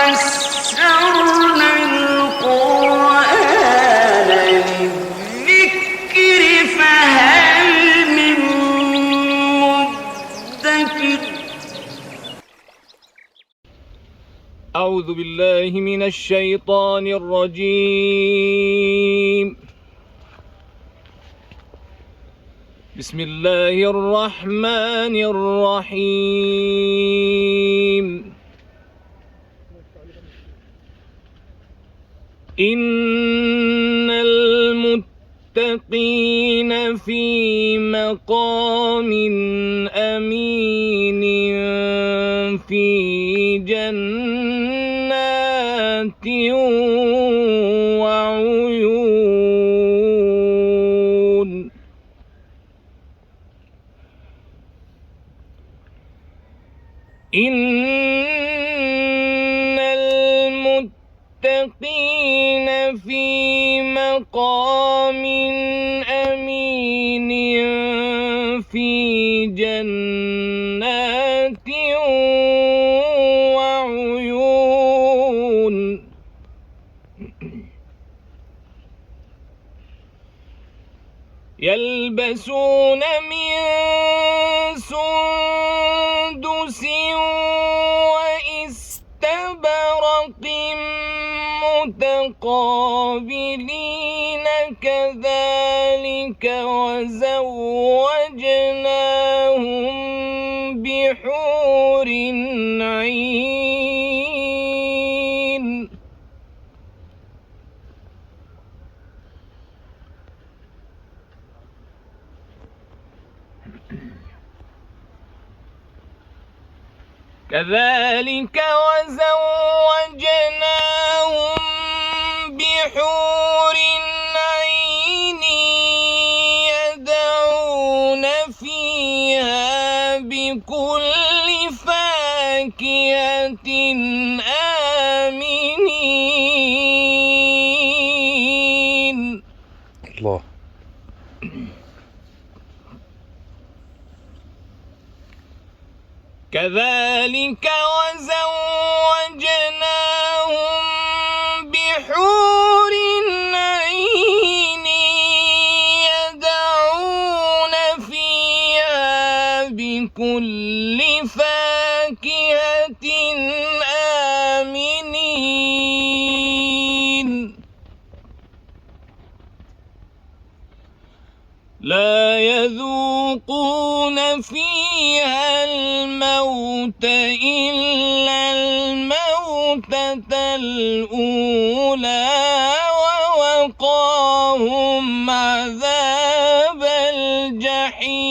يسرنا القرآن للذكر فهل من مدكر. أعوذ بالله من الشيطان الرجيم. بسم الله الرحمن الرحيم. إن المتقين في مقام أمين في جنات وعيون. إن المتقين في مقام أمين في جنات وعيون. يلبسون من سندس واستبرق متقابلين كذلك وزوجناهم بحور عين. كذلك وزوجناهم بحور عين يدعون فيها بكل فاكهة آمنين. الله. كذلك وزوجناهم بحور عين يدعون فيها بكل فاكهة آمنين. لا يذوقون فيها الموت إلا الموتة الأولى ووقاهم عذاب الجحيم.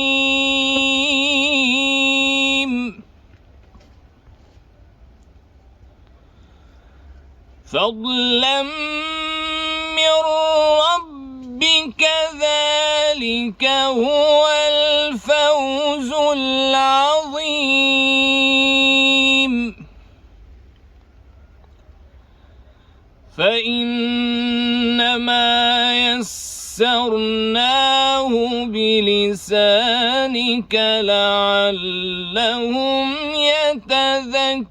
فضلا من ربك ذلك هو الفوز العظيم. فإنما يسرناه بلسانك لعلهم يتذكرون.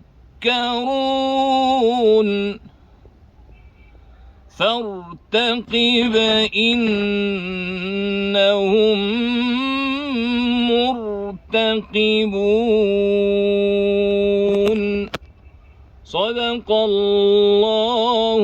فارتقب إنهم مرتقبون. صدق الله